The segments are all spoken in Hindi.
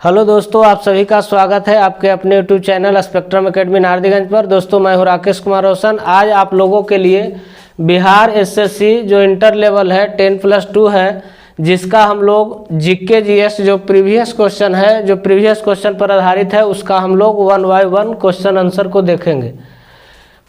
हेलो दोस्तों, आप सभी का स्वागत है आपके अपने YouTube channel spectrum academy Nardiganj पर। दोस्तों मैं हूं राकेश कुमार रोशन। आज आप लोगों के लिए बिहार एसएससी जो इंटर लेवल है 10+2 है, जिसका हम लोग जीके जीएस जो प्रीवियस क्वेश्चन है, जो प्रीवियस क्वेश्चन पर आधारित है, उसका हम लोग 1 बाय 1 क्वेश्चन आंसर को देखेंगे।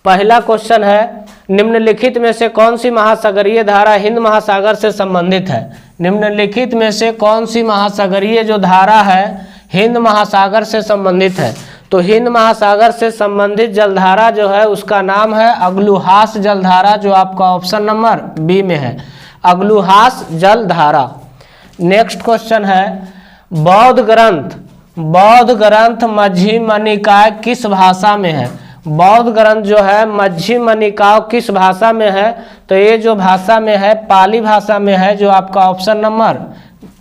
पहला क्वेश्चन है, निम्नलिखित में से कौन सी महासागरीय धारा हिंद महासागर से संबंधित है? निम्नलिखित में से कौन सी महासागरीय जो धारा है हिंद महासागर से संबंधित है? तो हिंद महासागर से संबंधित जलधारा जो है उसका नाम है अग्लुहास जलधारा, जो आपका ऑप्शन नंबर बी में है, अग्लुहास जलधारा। नेक्स्ट क्वेश्चन है, बौद्ध ग्रंथ मध्यम निकाय किस भाषा में है? बौद्ध ग्रंथ जो है मध्यम निकाय किस भाषा में है? तो ये जो भाषा में है पाली भाषा में है, जो आपका ऑप्शन नंबर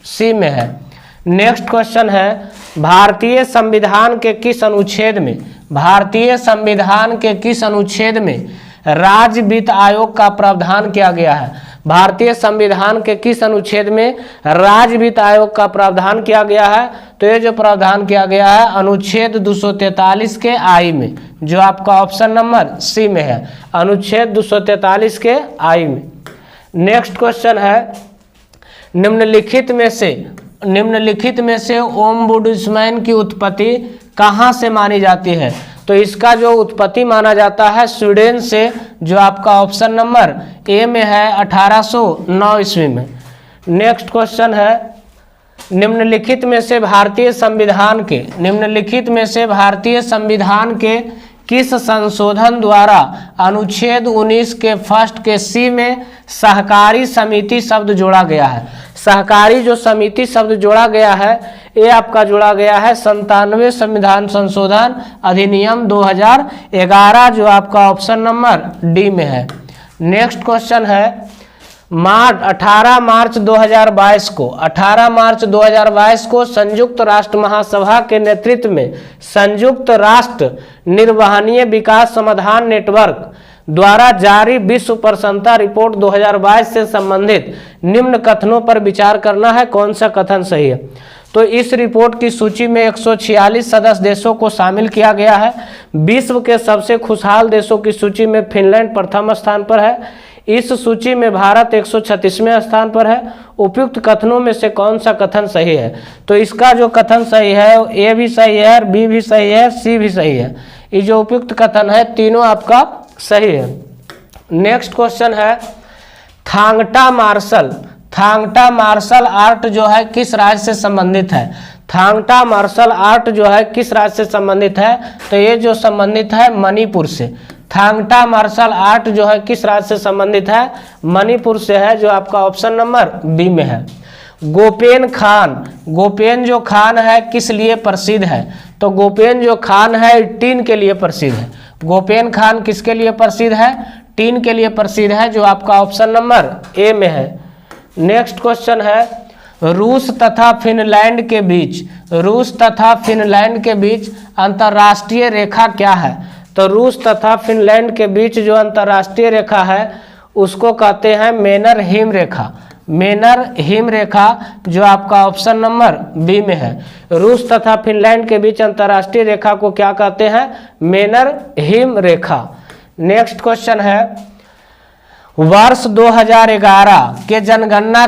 सी में है। नेक्स्ट क्वेश्चन है, भारतीय संविधान के किस अनुच्छेद में, भारतीय संविधान के किस अनुच्छेद में राज्य वित्त आयोग का प्रावधान किया गया है? भारतीय संविधान के किस अनुच्छेद में राज्य वित्त आयोग का प्रावधान किया गया है? तो ये जो प्रावधान किया गया है अनुच्छेद 243 के आई में, जो आपका ऑप्शन नंबर सी में है, अनुच्छेद 243 के आई में। नेक्स्ट क्वेश्चन है, निम्नलिखित में से ओम्बुड्समैन की उत्पत्ति कहाँ से मानी जाती है? तो इसका जो उत्पत्ति माना जाता है स्वीडन से, जो आपका ऑप्शन नंबर ए में है, 1809 ईस्वी में। नेक्स्ट क्वेश्चन है, निम्नलिखित में से भारतीय संविधान के किस संशोधन द्वारा अनुच्छेद 19 के फर्स्ट के सी में सहकारी समिति शब्द जोड़ा गया है? सहकारी जो समिति शब्द जोड़ा गया है ये आपका जोड़ा गया है 97 संविधान संशोधन अधिनियम 2011, जो आपका ऑप्शन नंबर डी में है। नेक्स्ट क्वेश्चन है, 18 मार्च 2022 को संयुक्त राष्ट्र महासभा के नेतृत्व में संयुक्त राष्ट्र निर्वहनीय विकास समाधान नेटवर्क द्वारा जारी विश्व प्रसन्नता रिपोर्ट 2022 से संबंधित निम्न कथनों पर विचार करना है, कौन सा कथन सही है? तो इस रिपोर्ट की सूची में 146 सदस्य देशों को शामिल किया गया है। विश्व के सबसे खुशहाल देशों की सूची में फिनलैंड प्रथम स्थान पर है। इस सूची में भारत 136वें स्थान पर है। उपयुक्त कथनों में से कौन सा कथन सही है? तो इसका जो कथन सही है ए भी सही है, बी भी सही है, सी भी सही है। ये जो उपयुक्त कथन है तीनों आपका सही है। नेक्स्ट क्वेश्चन है, थांगटा मार्शल आर्ट जो है किस राज्य से संबंधित है? थांगटा मार्शल आर्ट जो है किस राज्य से संबंधित है? तो ये जो संबंधित है मणिपुर से। थांगटा मार्शल आर्ट जो है किस राज्य से संबंधित है? मणिपुर से है, जो आपका ऑप्शन नंबर बी में है। गोपेन जो खान है किस लिए प्रसिद्ध है? तो गोपेन जो खान है टीन के लिए प्रसिद्ध है। गोपेन खान किसके लिए प्रसिद्ध है? टीन के लिए प्रसिद्ध है, जो आपका ऑप्शन नंबर ए में है। नेक्स्ट क्वेश्चन है, रूस तथा फिनलैंड के बीच अंतर्राष्ट्रीय रेखा क्या है? तो रूस तथा फिनलैंड के बीच जो अंतर्राष्ट्रीय रेखा है उसको कहते हैं मेनर हिम रेखा, जो आपका ऑप्शन नंबर बी में है। रूस तथा फिनलैंड के बीच अंतर्राष्ट्रीय रेखा को क्या कहते हैं? मेनर हिम रेखा। नेक्स्ट क्वेश्चन है, वर्ष 2011 के जनगणना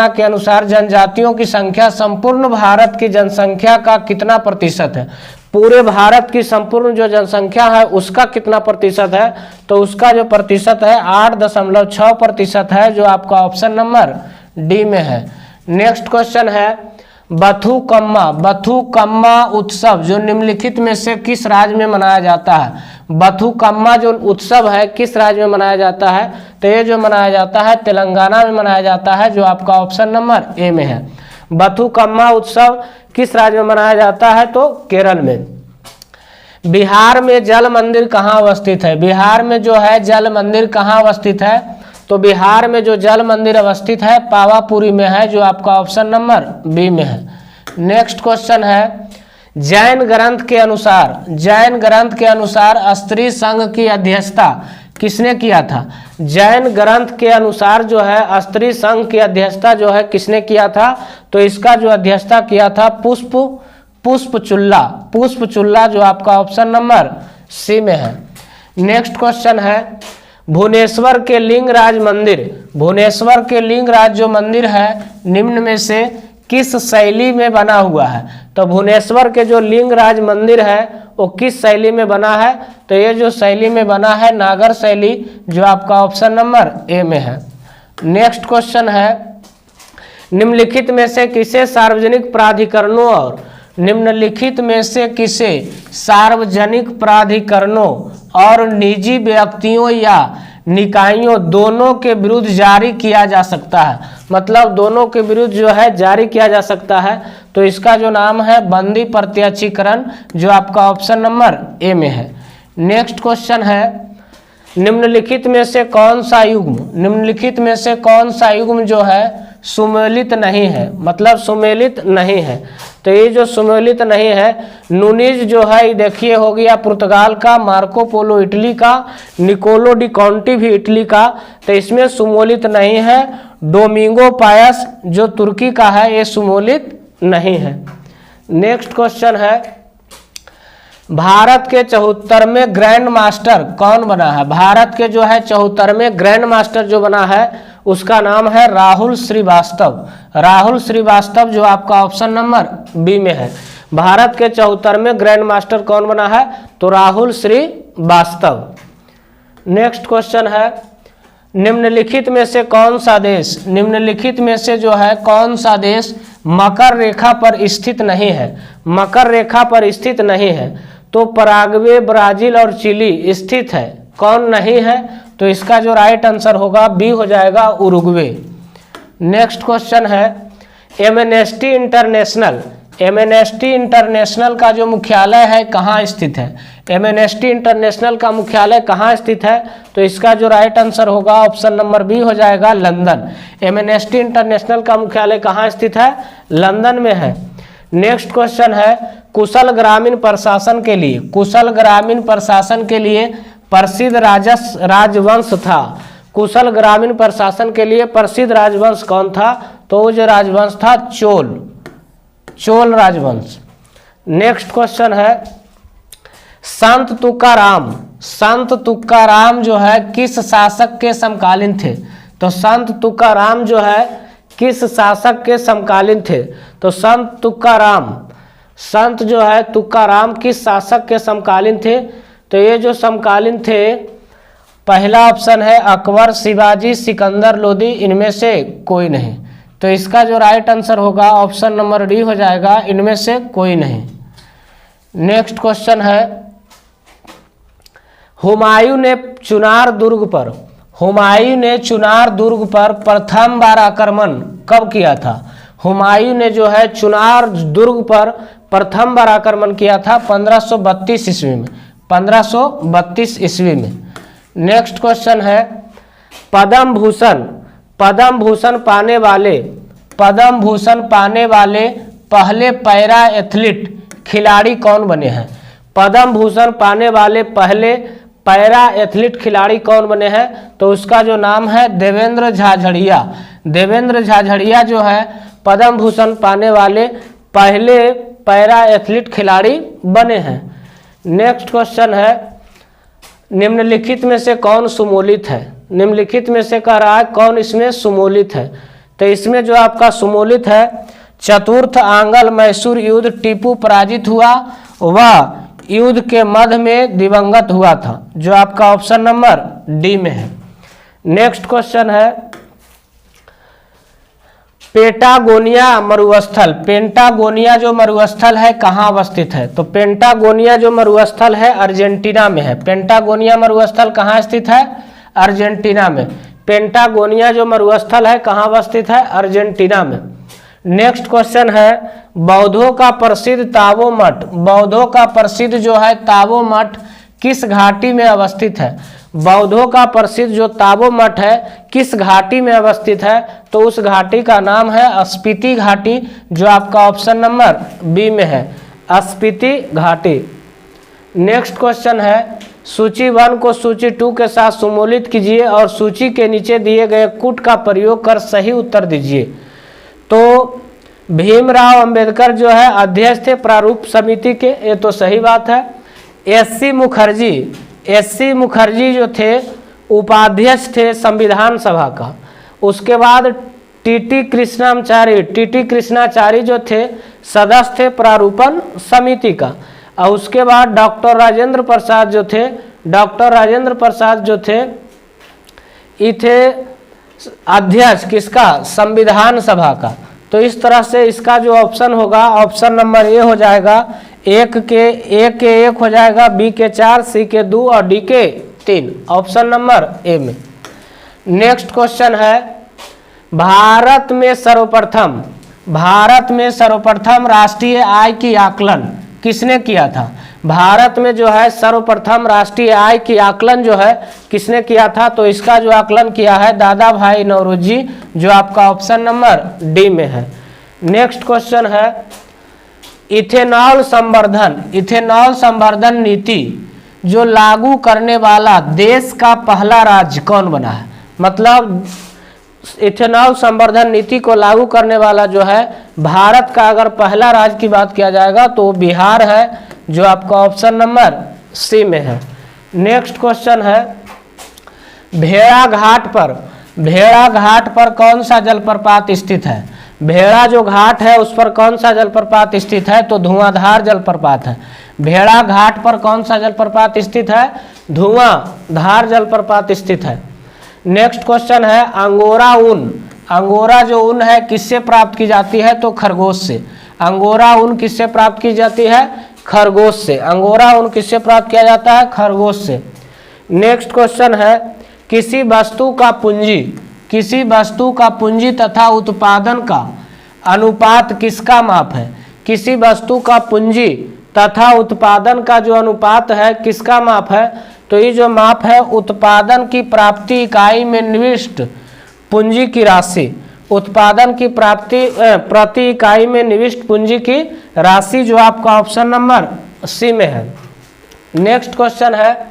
के अनुसार जनजातियों की संख्या संपूर्ण भारत की जनसंख्या का कितना प्रतिशत है? पूरे भारत की संपूर्ण जो जनसंख्या है उसका कितना प्रतिशत है? तो उसका जो प्रतिशत है 8.6% है, जो आपका ऑप्शन नंबर डी में है। नेक्स्ट क्वेश्चन है, बथुकम्मा उत्सव जो निम्नलिखित में से किस राज्य में मनाया जाता है? बथुकम्मा जो उत्सव है किस राज्य में मनाया जाता है? तो ये जो मनाया जाता है तेलंगाना में मनाया जाता है, जो आपका ऑप्शन नंबर ए में है। बथुकम्मा उत्सव किस राज्य में मनाया जाता है? तो केरल में। बिहार में जल मंदिर कहाँ अवस्थित है? बिहार में जो है जल मंदिर कहाँ अवस्थित है? तो बिहार में जो जल मंदिर अवस्थित है पावापुरी में है, जो आपका ऑप्शन नंबर बी में है। नेक्स्ट क्वेश्चन है, जैन ग्रंथ के अनुसार स्त्री संघ की अध्यक्षता किसने किया था? जैन ग्रंथ के अनुसार जो है स्त्री संघ की अध्यक्षता जो है किसने किया था? तो इसका जो अध्यक्षता किया था पुष्पचुल्ला। पुष्पचुल्ला जो आपका ऑप्शन नंबर सी में है। नेक्स्ट क्वेश्चन है, भुवनेश्वर के लिंगराज मंदिर, भुवनेश्वर के लिंगराज जो मंदिर है निम्न में से किस शैली में बना हुआ है? तो भुवनेश्वर के जो लिंगराज मंदिर है वो किस शैली में बना है? तो ये जो शैली में बना है नागर शैली, जो आपका ऑप्शन नंबर ए में है। नेक्स्ट क्वेश्चन है, निम्नलिखित में से किसे सार्वजनिक प्राधिकरणों और निम्नलिखित में से किसे सार्वजनिक प्राधिकरणों और निजी व्यक्तियों या निकायों दोनों के विरुद्ध जारी किया जा सकता है? मतलब दोनों के विरुद्ध जो है जारी किया जा सकता है। तो इसका जो नाम है बंदी प्रत्यक्षीकरण, जो आपका ऑप्शन नंबर ए में है। नेक्स्ट क्वेश्चन है, निम्नलिखित में से कौन सा युग्म, निम्नलिखित में से कौन सा युग्म जो है सुमेलित नहीं है? मतलब सुमेलित नहीं है। तो ये जो सुमेलित नहीं है, नूनीज जो है ये देखिए हो गया पुर्तगाल का, मार्को पोलो इटली का, निकोलो डी कॉन्टी भी इटली का। तो इसमें सुमेलित नहीं है। डोमिंगो पायस जो तुर्की का है ये सुमेलित नहीं है। नेक्स्ट क्वेश्चन है, भारत के 74वें ग्रैंड मास्टर कौन बना है? भारत के जो है 74वें ग्रैंड मास्टर जो बना है उसका नाम है राहुल श्रीवास्तव। राहुल श्रीवास्तव जो आपका ऑप्शन नंबर बी में है। भारत के 74वें ग्रैंड मास्टर कौन बना है? तो राहुल श्रीवास्तव। नेक्स्ट क्वेश्चन है, निम्नलिखित में से कौन सा देश, निम्नलिखित में से जो है कौन सा देश मकर रेखा पर स्थित नहीं है? मकर रेखा पर स्थित नहीं है। तो पराग्वे, ब्राजील और चिली स्थित है। कौन नहीं है? तो इसका जो राइट आंसर होगा बी हो जाएगा, उरुग्वे। नेक्स्ट क्वेश्चन है, एमनेस्टी इंटरनेशनल, एमनेस्टी इंटरनेशनल का जो मुख्यालय है कहाँ स्थित है? एमनेस्टी इंटरनेशनल का मुख्यालय कहाँ स्थित है? तो इसका जो राइट आंसर होगा ऑप्शन नंबर बी हो जाएगा, लंदन। एमनेस्टी इंटरनेशनल का मुख्यालय कहाँ स्थित है? लंदन में है। नेक्स्ट क्वेश्चन है, कुशल ग्रामीण प्रशासन के लिए, कुशल ग्रामीण प्रशासन के लिए प्रसिद्ध राजवंश था। कुशल ग्रामीण प्रशासन के लिए प्रसिद्ध राजवंश कौन था? तो वो जो राजवंश था चोल राजवंश। नेक्स्ट क्वेश्चन है, संत तुकाराम, संत तुकाराम जो है किस शासक के समकालीन थे? तो संत तुकाराम जो है किस शासक के समकालीन थे? तो संत तुकाराम, संत जो है तुकाराम किस शासक के समकालीन थे? तो ये जो समकालीन थे, पहला ऑप्शन है अकबर, शिवाजी, सिकंदर लोदी, इनमें से कोई नहीं। तो इसका जो राइट आंसर होगा ऑप्शन नंबर डी हो जाएगा, इनमें से कोई नहीं। नेक्स्ट क्वेश्चन है, हुमायूं ने चुनार दुर्ग पर, हुमायूं ने चुनार दुर्ग पर प्रथम बार आक्रमण कब किया था? हुमायूं ने जो है चुनार दुर्ग पर प्रथम बार आक्रमण किया था 1532 ईस्वी में, 1532 ईस्वी में। नेक्स्ट क्वेश्चन है, पद्म भूषण, पद्म भूषण पाने वाले, पद्म भूषण पाने वाले पहले पैरा एथलीट खिलाड़ी कौन बने हैं? पद्म भूषण पाने वाले पहले पैरा एथलीट खिलाड़ी कौन बने हैं? तो उसका जो नाम है देवेंद्र झाझड़िया। देवेंद्र झाझड़िया जो है पद्म भूषण पाने वाले पहले पैरा एथलीट खिलाड़ी बने हैं। नेक्स्ट क्वेश्चन है, निम्नलिखित में से कौन सुमोलित है? निम्नलिखित में से कह रहा है कौन इसमें सुमोलित है? तो इसमें जो आपका सुमोलित है, चतुर्थ आंग्ल मैसूर युद्ध टीपू पराजित हुआ, वह युद्ध के मध्य में दिवंगत हुआ था, जो आपका ऑप्शन नंबर डी में है। नेक्स्ट क्वेश्चन है, पेंटागोनिया मरुस्थल, पेंटागोनिया जो मरुस्थल है कहाँ अवस्थित है? तो पेंटागोनिया जो मरुस्थल है अर्जेंटीना में है। पेंटागोनिया मरुस्थल कहाँ स्थित है? अर्जेंटीना में। पेंटागोनिया जो मरुस्थल है कहाँ अवस्थित है? अर्जेंटीना में। नेक्स्ट क्वेश्चन है, बौद्धों का प्रसिद्ध ताबो मठ, बौद्धों का प्रसिद्ध जो है ताबो मठ किस घाटी में अवस्थित है? बौद्धों का प्रसिद्ध जो ताबो मठ है किस घाटी में अवस्थित है? तो उस घाटी का नाम है स्पीति घाटी, जो आपका ऑप्शन नंबर बी में है, स्पीति घाटी। नेक्स्ट क्वेश्चन है, सूची 1 को सूची 2 के साथ सुमोलित कीजिए और सूची के नीचे दिए गए कूट का प्रयोग कर सही उत्तर दीजिए। तो भीमराव अंबेडकर जो है अध्यक्ष थे प्रारूप समिति के, ये तो सही बात है। एससी मुखर्जी जो थे उपाध्यक्ष थे संविधान सभा का। उसके बाद टीटी कृष्णाचारी जो थे सदस्य थे प्रारूपण समिति का। और उसके बाद डॉक्टर राजेंद्र प्रसाद जो थे ये थे अध्यक्ष किसका, संविधान सभा का। तो इस तरह से इसका जो ऑप्शन होगा, ऑप्शन नंबर ए हो जाएगा, ए के 1 हो जाएगा, बी के 4, सी के 2 और डी के 3, ऑप्शन नंबर ए में। नेक्स्ट क्वेश्चन है, भारत में सर्वप्रथम राष्ट्रीय आय की आकलन किसने किया था? भारत में जो है सर्वप्रथम राष्ट्रीय आय की आकलन जो है किसने किया था? तो इसका जो आकलन किया है दादा भाई नौरोजी, जो आपका ऑप्शन नंबर डी में है। नेक्स्ट क्वेश्चन है, इथेनॉल संवर्धन नीति जो लागू करने वाला देश का पहला राज्य कौन बना है? मतलब इथेनॉल संवर्धन नीति को लागू करने वाला जो है भारत का अगर पहला राज्य की बात किया जाएगा तो बिहार है, जो आपका ऑप्शन नंबर सी में है। नेक्स्ट क्वेश्चन है, भेड़ा घाट पर कौन सा जलप्रपात स्थित है? भेड़ा जो घाट है उस पर कौन सा जलप्रपात स्थित है? तो धुआंधार जलप्रपात है। भेड़ा घाट पर कौन सा जलप्रपात स्थित है? धुआंधार जलप्रपात स्थित है। नेक्स्ट क्वेश्चन है, अंगोरा जो ऊन है किससे प्राप्त की जाती है? तो खरगोश से। अंगोरा ऊन किससे प्राप्त की जाती है? खरगोश से। अंगोरा ऊन किससे प्राप्त किया जाता है? खरगोश से। नेक्स्ट क्वेश्चन है, किसी वस्तु का पूंजी तथा उत्पादन का अनुपात किसका माप है? किसी वस्तु का पूंजी तथा उत्पादन का जो अनुपात है किसका माप है? तो ये जो माप है उत्पादन की प्राप्ति इकाई में निविष्ट पूंजी की राशि, उत्पादन की प्राप्ति प्रति इकाई में निविष्ट पूंजी की राशि, जो आपका ऑप्शन नंबर सी में है। नेक्स्ट क्वेश्चन है,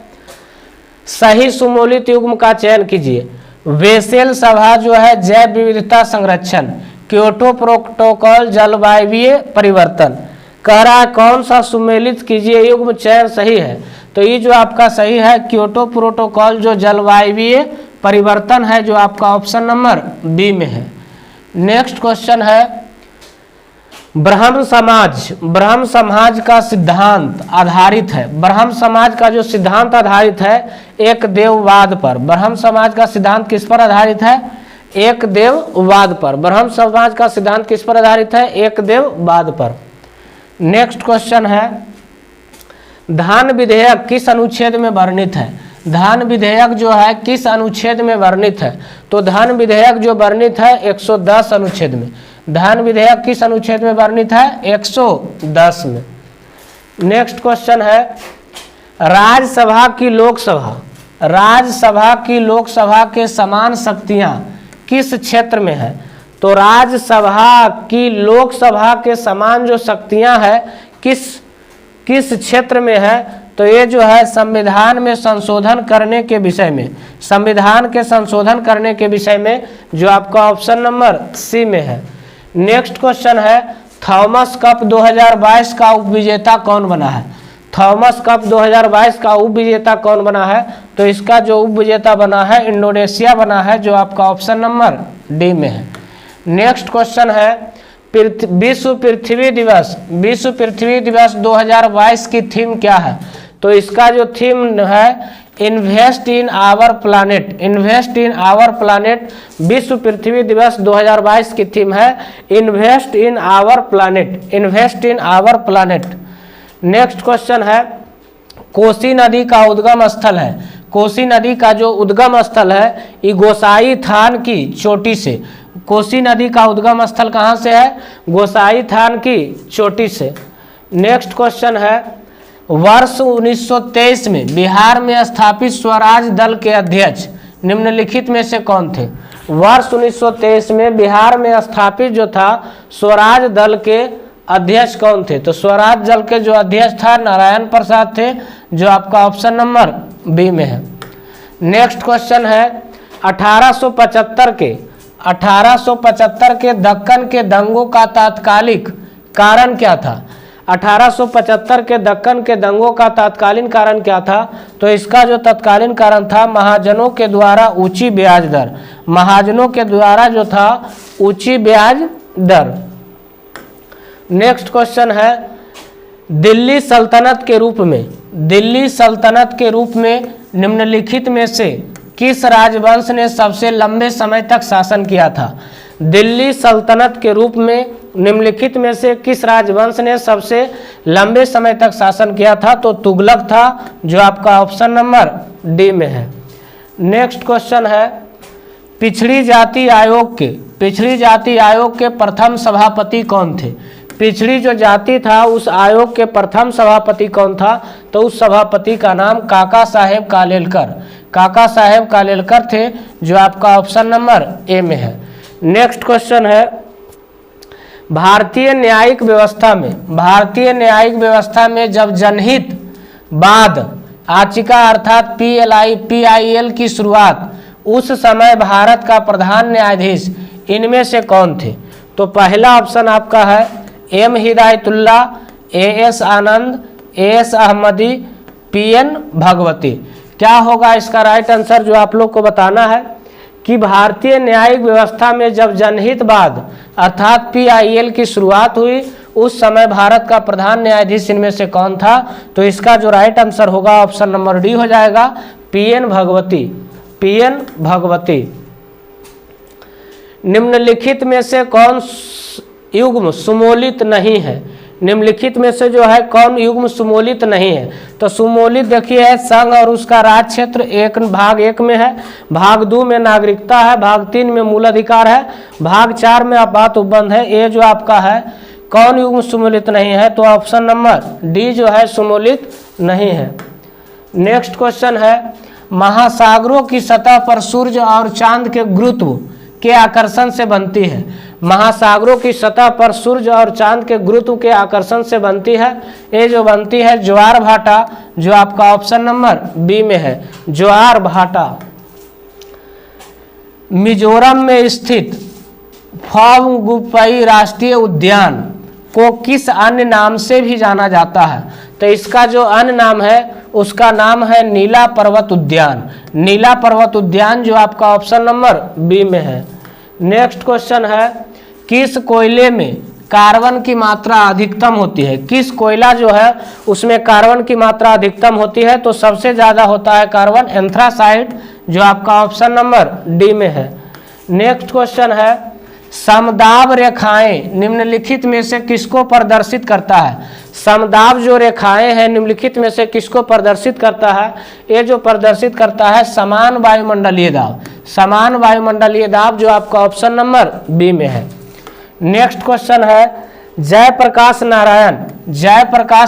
सही सुमोलित युग्म का चयन कीजिए। वेसेल सभा जो है जैव विविधता संरक्षण, क्योटो प्रोटोकॉल जलवायु परिवर्तन, कह रहा है कौन सा सुमेलित कीजिए युग्म चयन सही है? तो ये जो आपका सही है क्योटो प्रोटोकॉल जो जलवायु परिवर्तन है, जो आपका ऑप्शन नंबर बी में है। नेक्स्ट क्वेश्चन है, ब्रह्म समाज का सिद्धांत आधारित है, ब्रह्म समाज का जो सिद्धांत आधारित है एक देववाद पर। ब्रह्म समाज का सिद्धांत किस पर आधारित है? एक देववाद पर। ब्रह्म समाज का सिद्धांत किस पर आधारित है? एक देववाद पर। नेक्स्ट क्वेश्चन है, धान विधेयक किस अनुच्छेद में वर्णित है? धान विधेयक जो है किस अनुच्छेद में वर्णित है? तो धान विधेयक जो वर्णित है 110 अनुच्छेद में। धान विधेयक किस अनुच्छेद में वर्णित है? 110 में। नेक्स्ट क्वेश्चन है, राज्यसभा की लोकसभा के समान शक्तियां किस क्षेत्र में है? तो राज्यसभा की लोकसभा के समान जो शक्तियां है किस क्षेत्र में है? तो ये जो है संविधान में संशोधन करने के विषय में, संविधान के संशोधन करने के विषय में, जो आपका ऑप्शन नंबर सी में है। नेक्स्ट क्वेश्चन है, थॉमस कप 2022 का उपविजेता कौन बना है? थॉमस कप 2022 का उपविजेता कौन बना है? तो इसका जो उपविजेता बना है इंडोनेशिया बना है, जो आपका ऑप्शन नंबर डी में है। नेक्स्ट क्वेश्चन है, विश्व पृथ्वी दिवस 2022 की थीम क्या है? तो इसका जो थीम है इन्वेस्ट इन आवर प्लानेट। विश्व पृथ्वी दिवस 2022 की थीम है invest in our planet. Next question है, कोसी नदी का उद्गम स्थल है। कोसी नदी का जो उद्गम स्थल है ये गोसाई थान की चोटी से। कोसी नदी का उद्गम स्थल कहाँ से है? गोसाई थान की चोटी से। नेक्स्ट क्वेश्चन है, वर्ष 1923 में बिहार में स्थापित स्वराज दल के अध्यक्ष निम्नलिखित में से कौन थे? वर्ष 1923 में बिहार में स्थापित जो था स्वराज दल के अध्यक्ष कौन थे? तो स्वराज जल के जो अध्यक्ष था नारायण प्रसाद थे, जो आपका ऑप्शन नंबर बी में है। नेक्स्ट क्वेश्चन है 1875 के दक्कन के दंगों का तात्कालिक कारण क्या था? 1875 के दक्कन के दंगों का तात्कालीन कारण क्या था? तो इसका जो तत्कालीन कारण था महाजनों के द्वारा ऊंची ब्याज दर, महाजनों के द्वारा जो था ऊंची ब्याज दर। नेक्स्ट क्वेश्चन है दिल्ली सल्तनत के रूप में निम्नलिखित में से किस राजवंश ने सबसे लंबे समय तक शासन किया था? दिल्ली सल्तनत के रूप में निम्नलिखित में से किस राजवंश ने सबसे लंबे समय तक शासन किया था? तो तुगलक था, जो आपका ऑप्शन नंबर डी में है। नेक्स्ट क्वेश्चन है पिछड़ी जाति आयोग के प्रथम सभापति कौन थे? पिछड़ी जो जाति था उस आयोग के प्रथम सभापति कौन था? तो उस सभापति का नाम काका साहेब कालेलकर थे, जो आपका ऑप्शन नंबर ए में है। नेक्स्ट क्वेश्चन है भारतीय न्यायिक व्यवस्था में जब जनहित बाद याचिका अर्थात PIL की शुरुआत, उस समय भारत का प्रधान न्यायाधीश इनमें से कौन थे? तो पहला ऑप्शन आपका है M हिदायतुल्लाह, AS आनंद, AS अहमदी, PN भगवती। क्या होगा इसका राइट आंसर जो आप लोग को बताना है कि भारतीय न्यायिक व्यवस्था में जब जनहित बाद अर्थात PIL की शुरुआत हुई, उस समय भारत का प्रधान न्यायाधीश इनमें से कौन था? तो इसका जो राइट आंसर होगा ऑप्शन नंबर डी हो जाएगा, PN भगवती। निम्नलिखित में से कौन युग्म सुमोलित नहीं है? निम्नलिखित में से जो है कौन युग्म सुमोलित नहीं है? तो सुमोलित देखिए है संघ और उसका राज क्षेत्र भाग 1 में है, भाग 2 में नागरिकता है, भाग 3 में मूल अधिकार है, भाग 4 में आपात उपबंध है। ये जो आपका है कौन युग्म सुमोलित नहीं है? तो ऑप्शन नंबर डी जो है सुमोलित नहीं है। नेक्स्ट क्वेश्चन है महासागरों की सतह पर सूर्य और चांद के गुरुत्व के आकर्षण से बनती है। महासागरों की सतह पर सूर्य और चांद के गुरुत्व के आकर्षण से बनती है। ये जो बनती है ज्वार भाटा, जो आपका ऑप्शन नंबर बी में है, ज्वार भाटा। मिजोरम में स्थित फावंगुपई राष्ट्रीय उद्यान को किस अन्य नाम से भी जाना जाता है? तो इसका जो अन्य नाम है उसका नाम है नीला पर्वत उद्यान, जो आपका ऑप्शन नंबर बी में है। नेक्स्ट क्वेश्चन है किस कोयले में कार्बन की मात्रा अधिकतम होती है? किस कोयला जो है उसमें कार्बन की मात्रा अधिकतम होती है? तो सबसे ज्यादा होता है कार्बन एंथ्रासाइड, जो आपका ऑप्शन नंबर डी में है। नेक्स्ट क्वेश्चन है समदाब रेखाएं निम्नलिखित में से किसको प्रदर्शित करता है? समदाब जो रेखाएं हैं निम्नलिखित में से किसको प्रदर्शित करता है? ये जो प्रदर्शित करता है समान वायुमंडलीय दाब, जो आपका ऑप्शन नंबर बी में है। नेक्स्ट क्वेश्चन है जयप्रकाश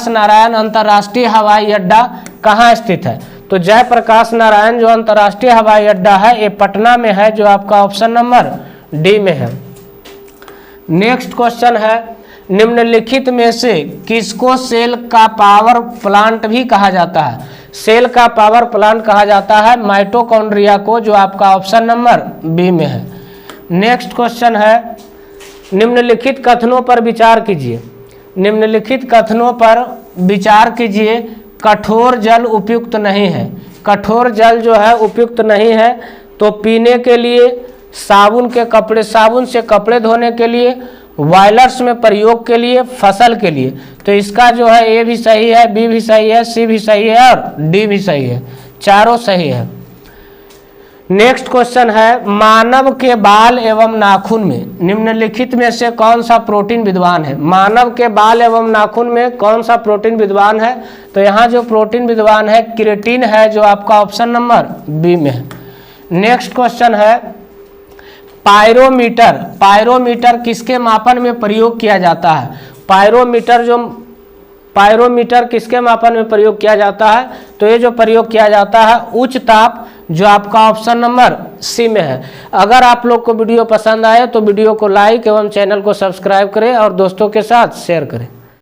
नारायण अंतर्राष्ट्रीय हवाई अड्डा कहाँ स्थित है? तो जयप्रकाश नारायण जो अंतर्राष्ट्रीय हवाई अड्डा है ये पटना में है, जो आपका ऑप्शन नंबर डी में है। नेक्स्ट क्वेश्चन है निम्नलिखित में से किसको सेल का पावर प्लांट भी कहा जाता है? सेल का पावर प्लांट कहा जाता है माइटोकॉन्ड्रिया को, जो आपका ऑप्शन नंबर बी में है। नेक्स्ट क्वेश्चन है निम्नलिखित कथनों पर विचार कीजिए। कठोर जल उपयुक्त नहीं है। कठोर जल जो है उपयुक्त नहीं है, तो पीने के लिए, साबुन से कपड़े धोने के लिए, बॉयलर्स में प्रयोग के लिए, फसल के लिए। तो इसका जो है ए भी सही है, बी भी सही है, सी भी सही है और डी भी सही है, चारों सही है। नेक्स्ट क्वेश्चन है मानव के बाल एवं नाखून में निम्नलिखित में से कौन सा प्रोटीन विद्वान है? मानव के बाल एवं नाखून में कौन सा प्रोटीन विद्वान है? तो यहाँ जो प्रोटीन विद्वान है केराटिन है, जो आपका ऑप्शन नंबर बी में है। नेक्स्ट क्वेश्चन है पायरोमीटर किसके मापन में प्रयोग किया जाता है? पायरोमीटर जो पायरोमीटर किसके मापन में प्रयोग किया जाता है? तो ये जो प्रयोग किया जाता है उच्च ताप, जो आपका ऑप्शन नंबर सी में है। अगर आप लोग को वीडियो पसंद आए तो वीडियो को लाइक एवं चैनल को सब्सक्राइब करें और दोस्तों के साथ शेयर करें।